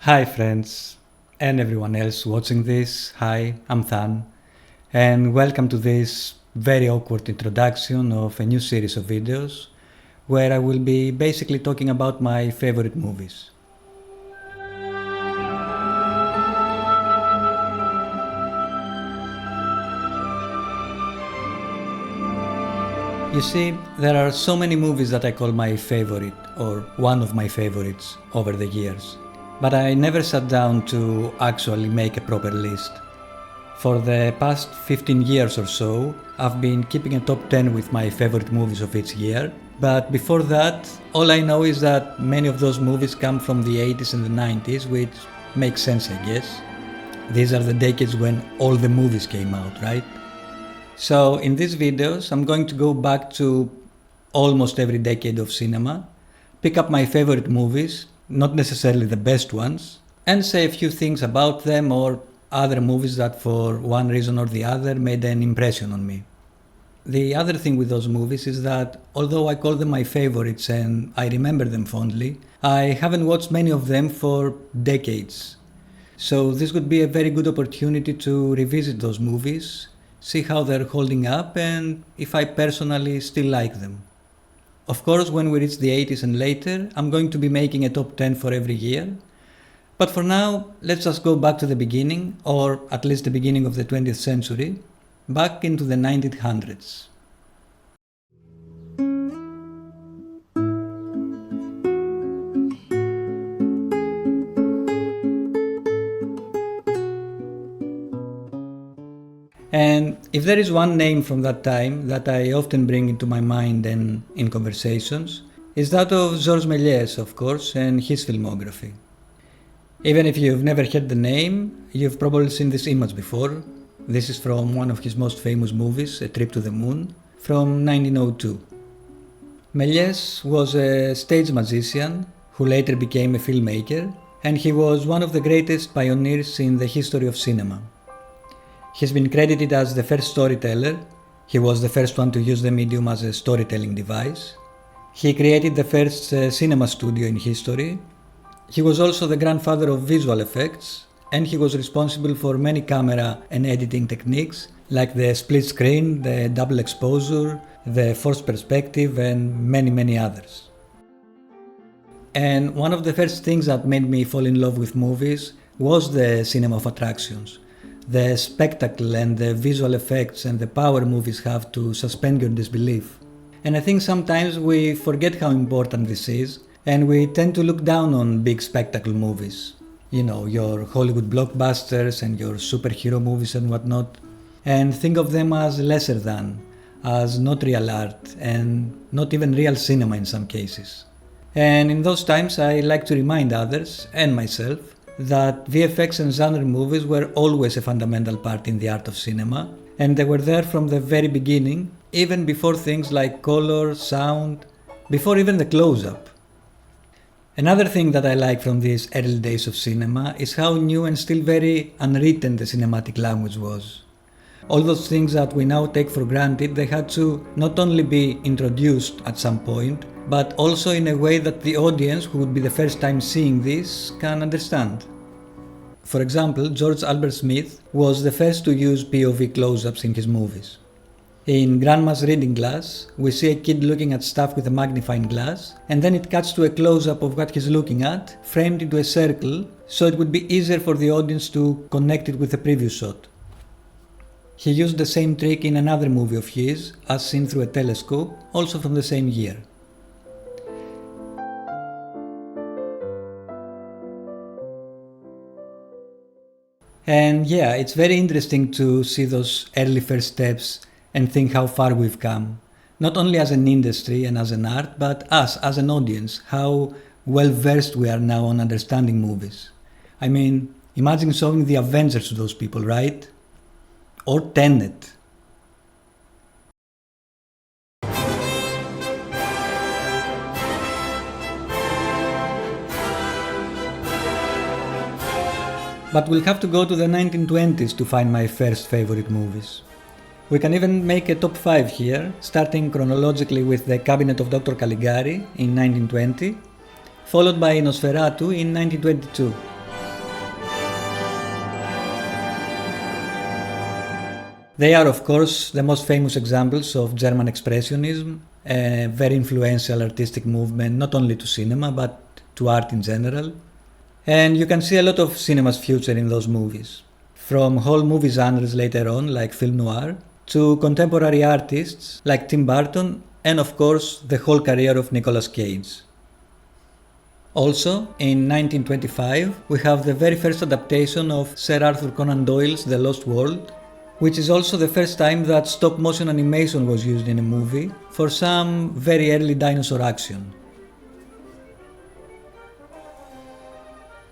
Hi friends and everyone else watching this. Hi, I'm Than and welcome to this very awkward introduction of a new series of videos where I will be basically talking about my favorite movies. You see, there are so many movies that I call my favorite or one of my favorites over the years, but I never sat down to actually make a proper list. For the past 15 years or so, I've been keeping a top 10 with my favorite movies of each year, but before that, all I know is that many of those movies come from the 80s and the 90s, which makes sense, I guess. These are the decades when all the movies came out, right? So in these videos, I'm going to go back to almost every decade of cinema, pick up my favorite movies, not necessarily the best ones, and say a few things about them or other movies that for one reason or the other made an impression on me. The other thing with those movies is that although I call them my favorites and I remember them fondly, I haven't watched many of them for decades. So this would be a very good opportunity to revisit those movies, see how they're holding up and if I personally still like them. Of course, when we reach the 80s and later, I'm going to be making a top 10 for every year. But for now, let's just go back to the beginning, or at least the beginning of the 20th century, back into the 1900s. And if there is one name from that time that I often bring into my mind and in conversations, is that of Georges Méliès, of course, and his filmography. Even if you've never heard the name, you've probably seen this image before. This is from one of his most famous movies, A Trip to the Moon, from 1902. Méliès was a stage magician who later became a filmmaker, and he was one of the greatest pioneers in the history of cinema. He's been credited as the first storyteller. He was the first one to use the medium as a storytelling device. He created the first cinema studio in history. He was also the grandfather of visual effects, and he was responsible for many camera and editing techniques like the split screen, the double exposure, the forced perspective, and many others. And one of the first things that made me fall in love with movies was the cinema of attractions. The spectacle and the visual effects and the power movies have to suspend your disbelief. And I think sometimes we forget how important this is, and we tend to look down on big spectacle movies. You know, your Hollywood blockbusters and your superhero movies and whatnot, and think of them as lesser than, as not real art, and not even real cinema in some cases. And in those times I like to remind others, and myself, that VFX and genre movies were always a fundamental part in the art of cinema, and they were there from the very beginning, even before things like color, sound, before even the close-up. Another thing that I like from these early days of cinema is how new and still very unwritten the cinematic language was. All those things that we now take for granted, they had to not only be introduced at some point, but also in a way that the audience, who would be the first time seeing this, can understand. For example, George Albert Smith was the first to use POV close-ups in his movies. In Grandma's Reading Glass, we see a kid looking at stuff with a magnifying glass, and then it cuts to a close-up of what he's looking at, framed into a circle, so it would be easier for the audience to connect it with the previous shot. He used the same trick in another movie of his, As Seen Through a Telescope, also from the same year. And yeah, it's very interesting to see those early first steps and think how far we've come. Not only as an industry and as an art, but us as an audience, how well versed we are now on understanding movies. I mean, imagine showing the Avengers to those people, right? Or Tenet. But we'll have to go to the 1920s to find my first favorite movies. We can even make a top 5 here, starting chronologically with The Cabinet of Dr. Caligari in 1920, followed by Nosferatu in 1922. They are, of course, the most famous examples of German Expressionism, a very influential artistic movement not only to cinema but to art in general. And you can see a lot of cinema's future in those movies, from whole movie genres later on like film noir, to contemporary artists like Tim Burton, and of course the whole career of Nicolas Cage. Also, in 1925 we have the very first adaptation of Sir Arthur Conan Doyle's The Lost World, which is also the first time that stop motion animation was used in a movie for some very early dinosaur action.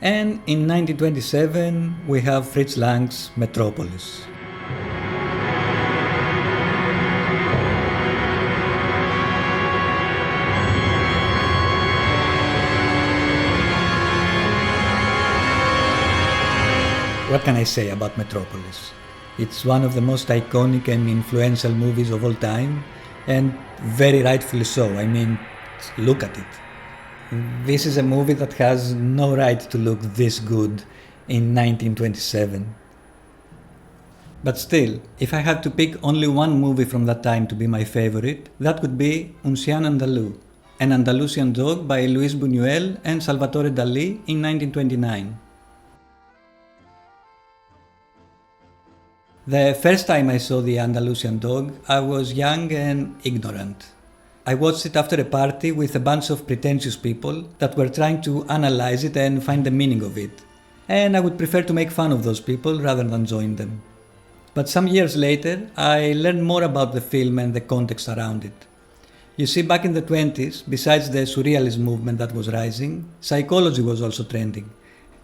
And in 1927 we have Fritz Lang's Metropolis. What can I say about Metropolis? It's one of the most iconic and influential movies of all time, and very rightfully so. I mean, look at it. This is a movie that has no right to look this good in 1927. But still, if I had to pick only one movie from that time to be my favorite, that would be Un Chien Andalou, an Andalusian dog by Luis Buñuel and Salvatore Dali in 1929. The first time I saw the Andalusian dog, I was young and ignorant. I watched it after a party with a bunch of pretentious people that were trying to analyze it and find the meaning of it, and I would prefer to make fun of those people rather than join them. But some years later, I learned more about the film and the context around it. You see, back in the 20s, besides the surrealism movement that was rising, psychology was also trending,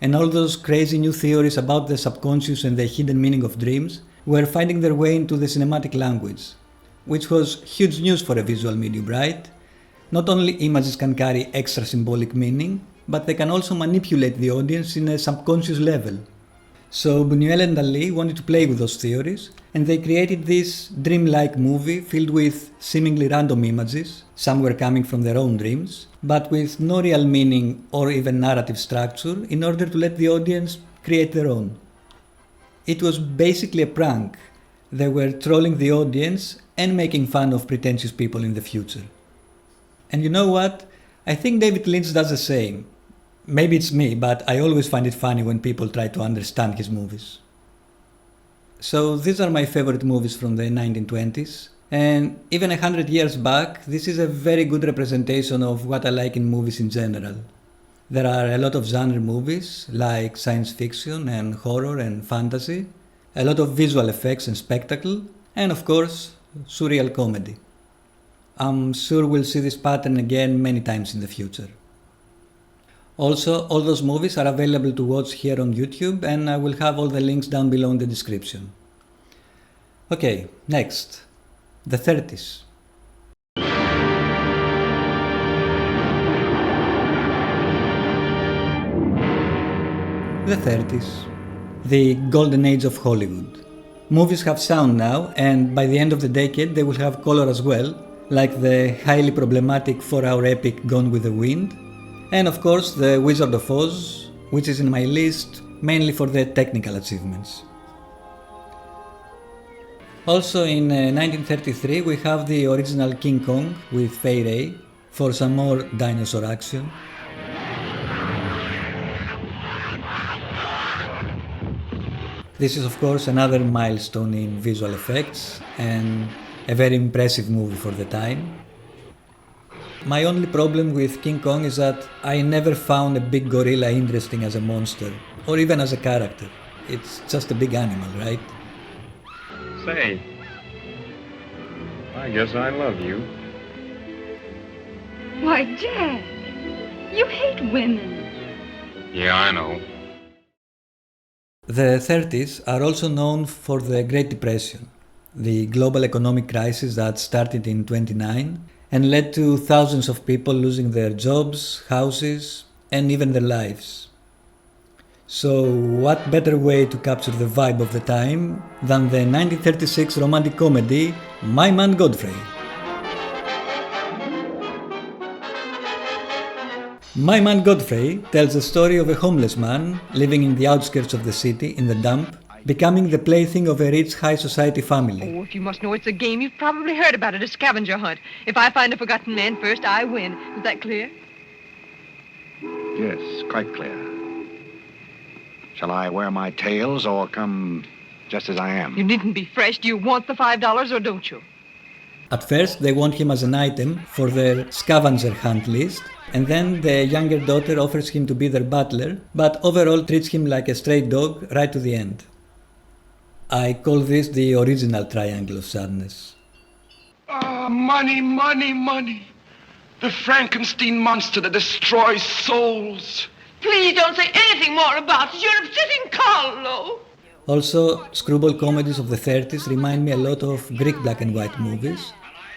and all those crazy new theories about the subconscious and the hidden meaning of dreams were finding their way into the cinematic language, which was huge news for a visual medium, right? Not only images can carry extra symbolic meaning, but they can also manipulate the audience in a subconscious level. So Buñuel and Dali wanted to play with those theories, and they created this dreamlike movie filled with seemingly random images, some were coming from their own dreams, but with no real meaning or even narrative structure in order to let the audience create their own. It was basically a prank. They were trolling the audience and making fun of pretentious people in the future. And you know what? I think David Lynch does the same. Maybe it's me, but I always find it funny when people try to understand his movies. So these are my favorite movies from the 1920s. And even 100 years back, this is a very good representation of what I like in movies in general. There are a lot of genre movies, like science fiction and horror and fantasy, a lot of visual effects and spectacle, and of course, surreal comedy. I'm sure we'll see this pattern again many times in the future. Also, all those movies are available to watch here on YouTube, and I will have all the links down below in the description. Okay, next, the 30s. The 30s, the golden age of Hollywood. Movies have sound now, and by the end of the decade they will have color as well, like the highly problematic 4-hour epic Gone with the Wind, and of course The Wizard of Oz, which is in my list mainly for the technical achievements. Also in 1933 we have the original King Kong with Fay Wray for some more dinosaur action. This is of course another milestone in visual effects and a very impressive movie for the time. My only problem with King Kong is that I never found a big gorilla interesting as a monster or even as a character. It's just a big animal, right? Say, I guess I love you. Why, Jack, you hate women. Yeah, I know. The 30s are also known for the Great Depression, the global economic crisis that started in 1929 and led to thousands of people losing their jobs, houses, and even their lives. So what better way to capture the vibe of the time than the 1936 romantic comedy My Man Godfrey? My Man Godfrey tells the story of a homeless man living in the outskirts of the city in the dump becoming the plaything of a rich high society family. Oh, if you must know it's a game, you've probably heard about it, a scavenger hunt. If I find a forgotten man first, I win. Is that clear? Yes, quite clear. Shall I wear my tails or come just as I am? You needn't be fresh. Do you want the $5 or don't you? At first, they want him as an item for their scavenger hunt list, and then the younger daughter offers him to be their butler, but overall treats him like a stray dog right to the end. I call this the original triangle of sadness. Ah, money, money, money. The Frankenstein monster that destroys souls. Please don't say anything more about it. You're upsetting Carlo. Also, screwball comedies of the 30s remind me a lot of Greek black and white movies,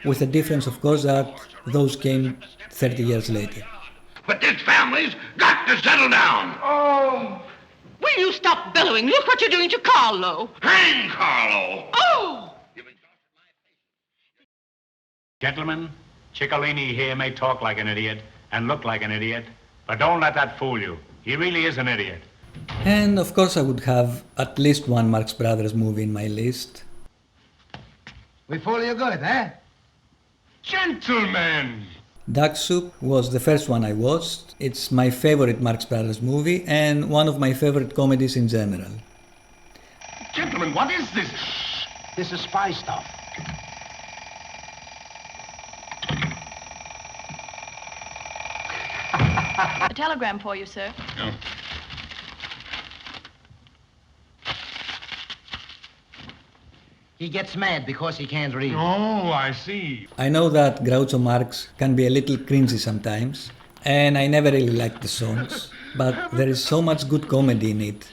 with the difference, of course, that those came 30 years later. But this family's got to settle down. Oh. Will you stop bellowing? Look what you're doing to Carlo. Hang Carlo. Oh! Gentlemen, Ciccolini here may talk like an idiot and look like an idiot, but don't let that fool you. He really is an idiot. And of course I would have at least one Marx Brothers movie in my list. We fool you good, eh? Gentlemen. Duck Soup was the first one I watched. It's my favorite Marx Brothers movie and one of my favorite comedies in general. Gentlemen, what is this? This is spy stuff. A telegram for you, sir. Oh. He gets mad because he can't read. Oh, I see. I know that Groucho Marx can be a little cringy sometimes, and I never really liked the songs, but there is so much good comedy in it.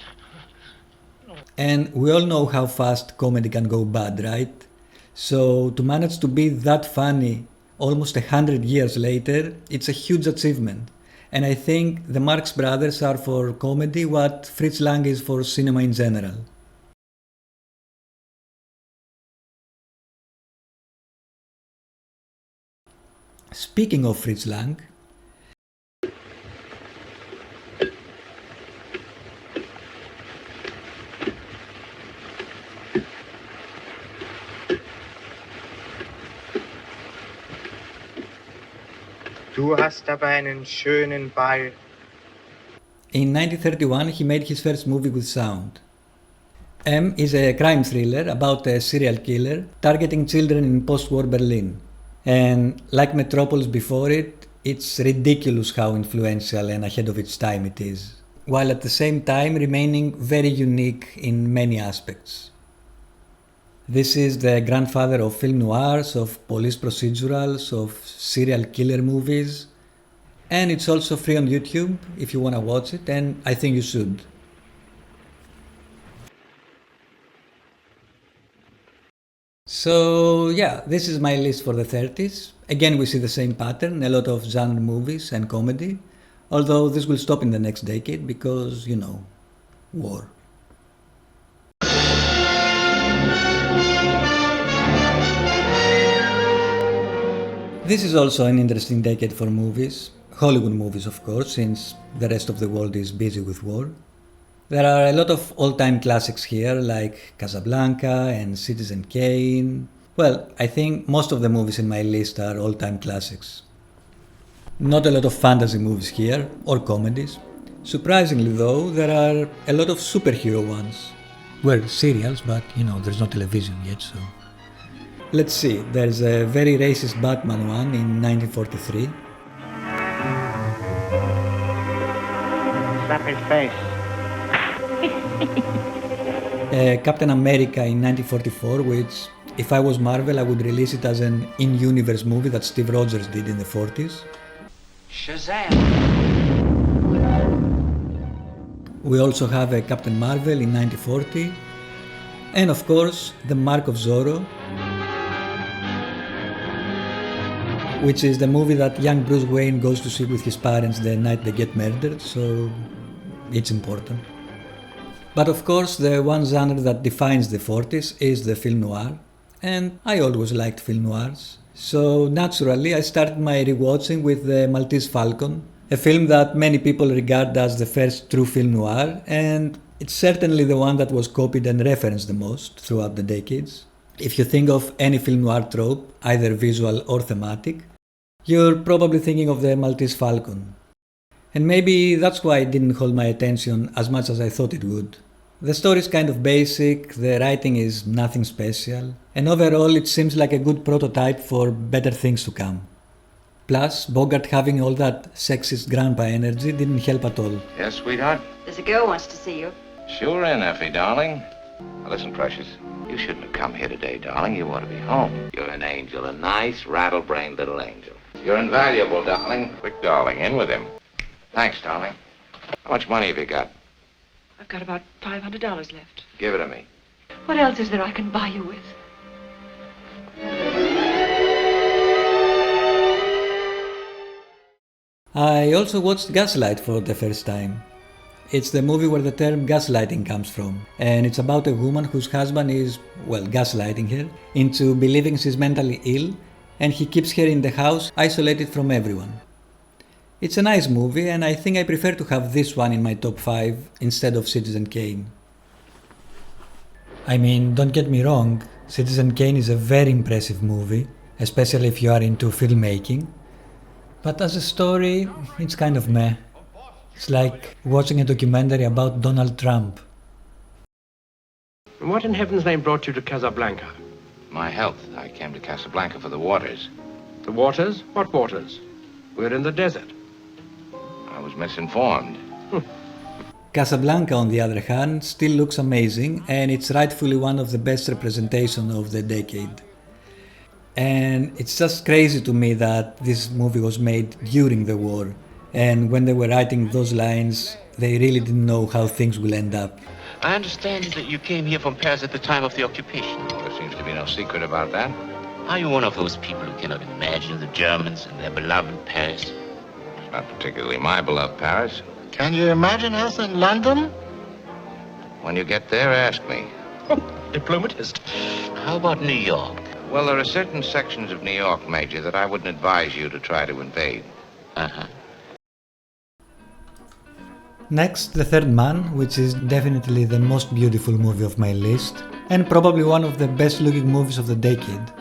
And we all know how fast comedy can go bad, right? So to manage to be that funny almost 100 years later, it's a huge achievement. And I think the Marx Brothers are for comedy what Fritz Lang is for cinema in general. Speaking of Fritz Lang, Du hast aber einen schönen Ball. in 1931 he made his first movie with sound. M is a crime thriller about a serial killer targeting children in post-war Berlin. And like Metropolis before it, it's ridiculous how influential and ahead of its time it is, while at the same time remaining very unique in many aspects. This is the grandfather of film noirs, of police procedurals, of serial killer movies, and it's also free on YouTube if you want to watch it, and I think you should. So yeah, this is my list for the 30s. Again, we see the same pattern, a lot of genre movies and comedy, although this will stop in the next decade because, you know, war. This is also an interesting decade for movies, Hollywood movies of course, since the rest of the world is busy with war. There are a lot of all-time classics here, like Casablanca and Citizen Kane. Well, I think most of the movies in my list are all-time classics. Not a lot of fantasy movies here, or comedies. Surprisingly though, there are a lot of superhero ones. Well, serials, but you know, there's no television yet, so... Let's see, there's a very racist Batman one in 1943. Slap his face. Captain America in 1944, which, if I was Marvel, I would release it as an in-universe movie that Steve Rogers did in the 40s. Shazam! We also have a Captain Marvel in 1940, and of course, The Mark of Zorro, which is the movie that young Bruce Wayne goes to see with his parents the night they get murdered, so it's important. But of course, the one genre that defines the 40s is the film noir, and I always liked film noirs. So naturally, I started my rewatching with The Maltese Falcon, a film that many people regard as the first true film noir, and It's certainly the one that was copied and referenced the most throughout the decades. If you think of any film noir trope, either visual or thematic, you're probably thinking of the Maltese Falcon. And maybe that's why it didn't hold my attention as much as I thought it would. The story is kind of basic, the writing is nothing special, and overall it seems like a good prototype for better things to come. Plus, Bogart having all that sexist grandpa energy didn't help at all. Yes, sweetheart? There's a girl wants to see you. Sure in, Effie, darling. Now, listen, precious. You shouldn't have come here today, darling. You ought to be home. You're an angel, a nice, rattle-brained little angel. You're invaluable, darling. Quick, darling, in with him. Thanks, darling. How much money have you got? I've got about $500 left. Give it to me. What else is there I can buy you with? I also watched Gaslight for the first time. It's the movie where the term gaslighting comes from, and it's about a woman whose husband is, well, gaslighting her into believing she's mentally ill, and he keeps her in the house isolated from everyone. It's a nice movie, and I think I prefer to have this one in my top 5 instead of Citizen Kane. I mean, don't get me wrong, Citizen Kane is a very impressive movie, especially if you are into filmmaking, but as a story, it's kind of meh. It's like watching a documentary about Donald Trump. And what in heaven's name brought you to Casablanca? My health. I came to Casablanca for the waters. The waters? What waters? We're in the desert. I was misinformed. Casablanca, on the other hand, still looks amazing, and it's rightfully one of the best representations of the decade. And it's just crazy to me that this movie was made during the war, and when they were writing those lines, they really didn't know how things will end up. I understand that you came here from Paris at the time of the occupation. Well, there seems to be no secret about that. Are you one of those people who cannot imagine the Germans and their beloved Paris? It's not particularly my beloved Paris. Can you imagine us in London? When you get there, ask me. Oh, diplomatist. How about New York? Well, there are certain sections of New York, Major, that I wouldn't advise you to try to invade. Uh-huh. Next, The Third Man, which is definitely the most beautiful movie of my list, and probably one of the best looking movies of the decade.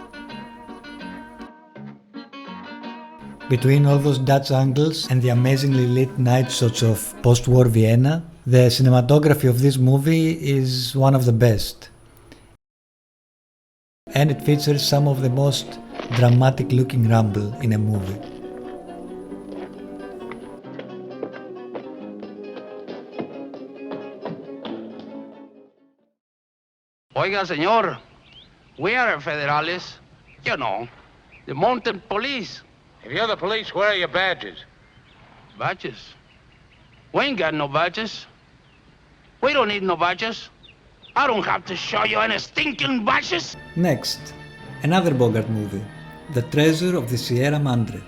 Between all those Dutch angles and the amazingly lit night shots of post-war Vienna, the cinematography of this movie is one of the best. And it features some of the most dramatic looking rumble in a movie. Oiga, señor, we are federales. You know, the mountain police. If you're the police, where are your badges? Badges? We ain't got no badges. We don't need no badges. I don't have to show you any stinking badges. Next, another Bogart movie, The Treasure of the Sierra Madre.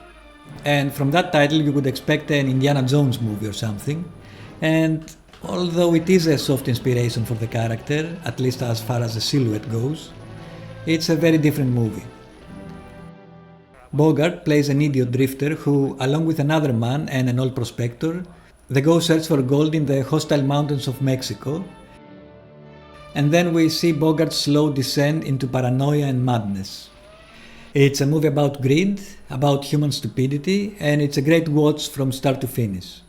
And from that title you would expect an Indiana Jones movie or something. And although it is a soft inspiration for the character, at least as far as the silhouette goes, it's a very different movie. Bogart plays an idiot drifter who, along with another man and an old prospector, they go search for gold in the hostile mountains of Mexico. And then we see Bogart's slow descent into paranoia and madness. It's a movie about greed, about human stupidity, and it's a great watch from start to finish.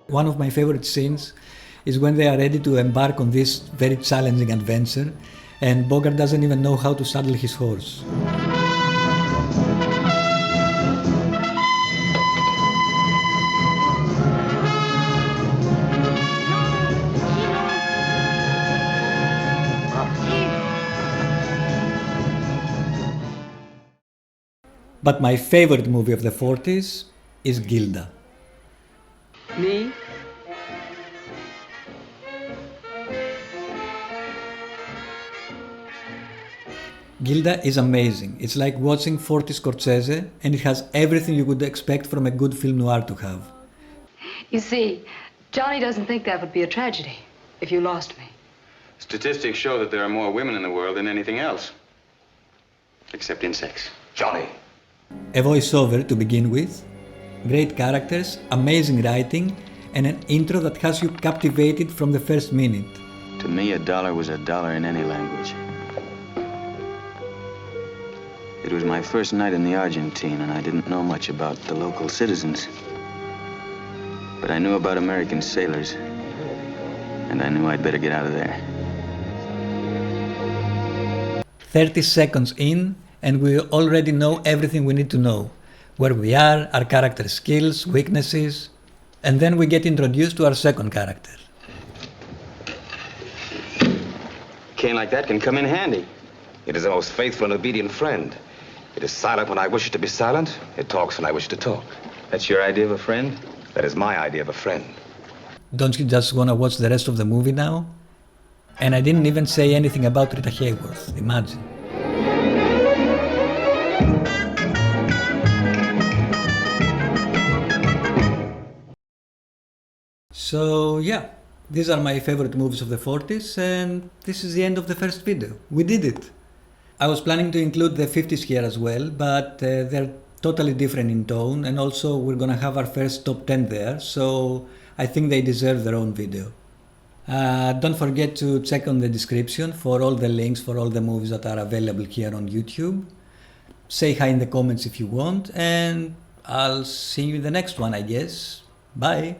One of my favorite scenes is when they are ready to embark on this very challenging adventure, and Bogart doesn't even know how to saddle his horse. But my favorite movie of the 40s is Gilda. Me? Gilda is amazing. It's like watching 40s Scorsese, and it has everything you would expect from a good film noir to have. You see, Johnny doesn't think that would be a tragedy if you lost me. Statistics show that there are more women in the world than anything else. Except in sex. Johnny. A voiceover to begin with, great characters, amazing writing, and an intro that has you captivated from the first minute. To me, a dollar was a dollar in any language. It was my first night in the Argentine, and I didn't know much about the local citizens. But I knew about American sailors, and I knew I'd better get out of there. 30 seconds in, and we already know everything we need to know. Where we are, our character skills, weaknesses, and then we get introduced to our second character. A cane like that can come in handy. It is the most faithful and obedient friend. It is silent when I wish it to be silent. It talks when I wish to talk. That's your idea of a friend? That is my idea of a friend. Don't you just want to watch the rest of the movie now? And I didn't even say anything about Rita Hayworth, imagine. So yeah, these are my favorite movies of the 40s, and this is the end of the first video. We did it! I was planning to include the 50s here as well, but they're totally different in tone, and also we're gonna have our first top 10 there, so I think they deserve their own video. Don't forget to check on the description for all the links for all the movies that are available here on YouTube. Say hi in the comments if you want, and I'll see you in the next one, I guess. Bye!